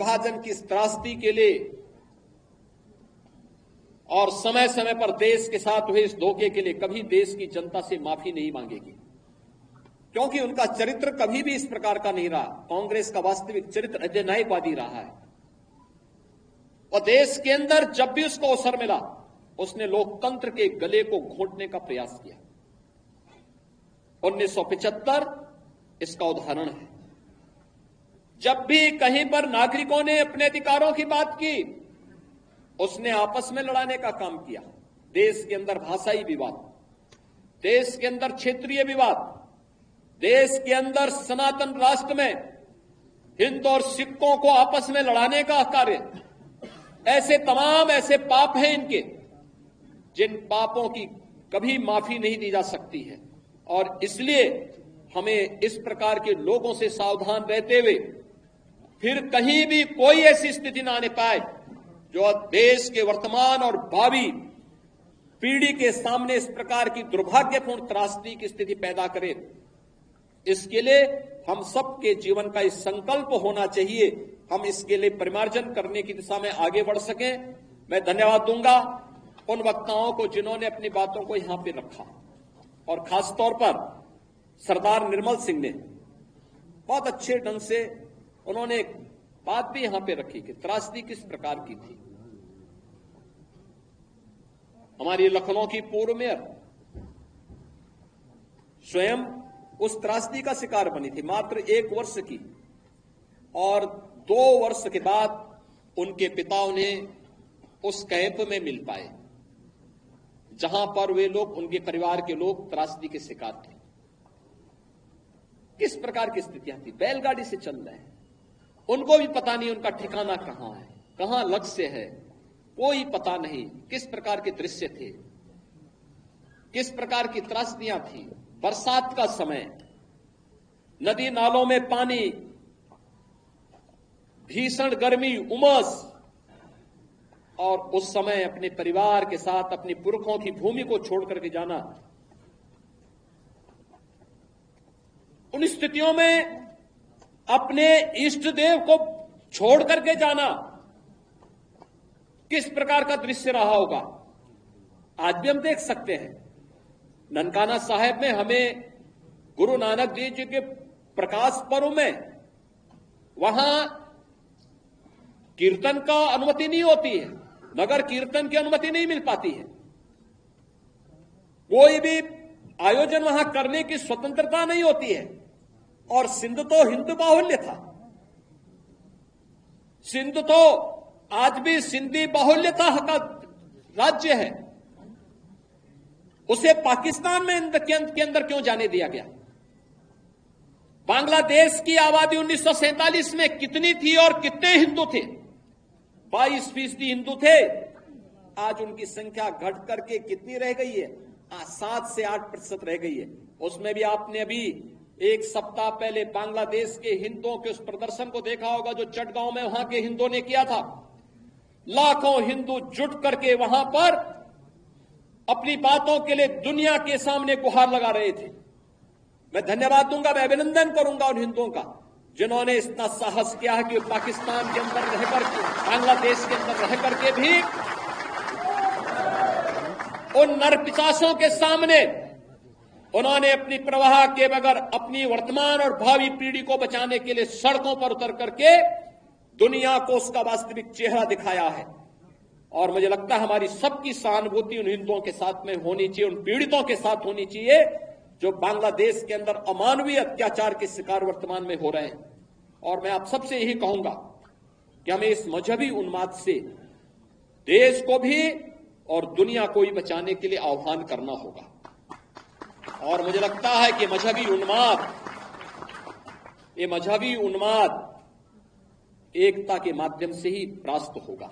विभाजन की त्रासदी के लिए और समय समय पर देश के साथ हुए इस धोखे के लिए कभी देश की जनता से माफी नहीं मांगेगी, क्योंकि उनका चरित्र कभी भी इस प्रकार का नहीं रहा। कांग्रेस का वास्तविक चरित्र अधिनायकवादी रहा है और देश के अंदर जब भी उसको अवसर मिला उसने लोकतंत्र के गले को घोंटने का प्रयास किया। 1975 इसका उदाहरण है। जब भी कहीं पर नागरिकों ने अपने अधिकारों की बात की उसने आपस में लड़ाने का काम किया। देश के अंदर भाषाई विवाद, देश के अंदर क्षेत्रीय विवाद, देश के अंदर सनातन राष्ट्र में हिंदू और सिखों को आपस में लड़ाने का कार्य, ऐसे तमाम ऐसे पाप हैं इनके जिन पापों की कभी माफी नहीं दी जा सकती है। और इसलिए हमें इस प्रकार के लोगों से सावधान रहते हुए फिर कहीं भी कोई ऐसी स्थिति ना आने पाए जो देश के वर्तमान और भावी पीढ़ी के सामने इस प्रकार की दुर्भाग्यपूर्ण त्रासदी की स्थिति पैदा करे। इसके लिए हम सबके जीवन का इस संकल्प होना चाहिए, हम इसके लिए परिमार्जन करने की दिशा में आगे बढ़ सकें। मैं धन्यवाद दूंगा उन वक्ताओं को जिन्होंने अपनी बातों को यहां पे रखा और खासतौर पर सरदार निर्मल सिंह ने बहुत अच्छे ढंग से उन्होंने एक बात भी यहां पे रखी कि त्रासदी किस प्रकार की थी। हमारी लखनऊ की पूर्व मेयर स्वयं उस त्रासदी का शिकार बनी थी, मात्र 1 वर्ष की, और 2 वर्ष के बाद उनके पिता उन्हें उस कैंप में मिल पाए जहां पर वे लोग, उनके परिवार के लोग त्रासदी के शिकार थे। किस प्रकार की स्थितियां थी, बैलगाड़ी से चल रहे हैं, उनको भी पता नहीं उनका ठिकाना कहां है, कहां लक्ष्य है, कोई पता नहीं। किस प्रकार के दृश्य थे, किस प्रकार की त्रासदियां थी। बरसात का समय, नदी नालों में पानी, भीषण गर्मी, उमस, और उस समय अपने परिवार के साथ अपने पुरखों की भूमि को छोड़ करके जाना। उन स्थितियों में अपने इष्ट देव को छोड़ करके जाना किस प्रकार का दृश्य रहा होगा, आज भी हम देख सकते हैं। ननकाना साहिब में हमें गुरु नानक देव जी के प्रकाश पर्व में वहां कीर्तन का अनुमति नहीं होती है, नगर कीर्तन की अनुमति नहीं मिल पाती है, कोई भी आयोजन वहां करने की स्वतंत्रता नहीं होती है। और सिंध तो हिंदू बाहुल्य था, सिंध तो आज भी सिंधी बाहुल्यता का राज्य है, उसे पाकिस्तान में के अंदर क्यों जाने दिया गया। बांग्लादेश की आबादी 1947 में कितनी थी और कितने हिंदू थे, 22% हिंदू थे, आज उनकी संख्या घट करके कितनी रह गई है, 7 से 8% रह गई है। उसमें भी आपने अभी 1 सप्ताह पहले बांग्लादेश के हिंदुओं के उस प्रदर्शन को देखा होगा जो चटगांव में वहां के हिंदुओं ने किया था। लाखों हिंदू जुट करके वहां पर अपनी बातों के लिए दुनिया के सामने गुहार लगा रहे थे। मैं धन्यवाद दूंगा, मैं अभिनंदन करूंगा उन हिंदुओं का जिन्होंने इतना साहस किया है कि पाकिस्तान के अंदर रहकर, बांग्लादेश के अंदर रह करके भी उन नरपिशाचों के सामने उन्होंने अपनी प्रवाह के बगैर अपनी वर्तमान और भावी पीढ़ी को बचाने के लिए सड़कों पर उतर करके दुनिया को उसका वास्तविक चेहरा दिखाया है। और मुझे लगता है हमारी सबकी सहानुभूति उन हिंदुओं के साथ में होनी चाहिए, उन पीड़ितों के साथ होनी चाहिए जो बांग्लादेश के अंदर अमानवीय अत्याचार के शिकार वर्तमान में हो रहे हैं। और मैं आप सबसे यही कहूंगा कि हमें इस मजहबी उन्माद से देश को भी और दुनिया को भी बचाने के लिए आह्वान करना होगा। और मुझे लगता है कि मजहबी उन्माद एकता के माध्यम से ही परास्त होगा।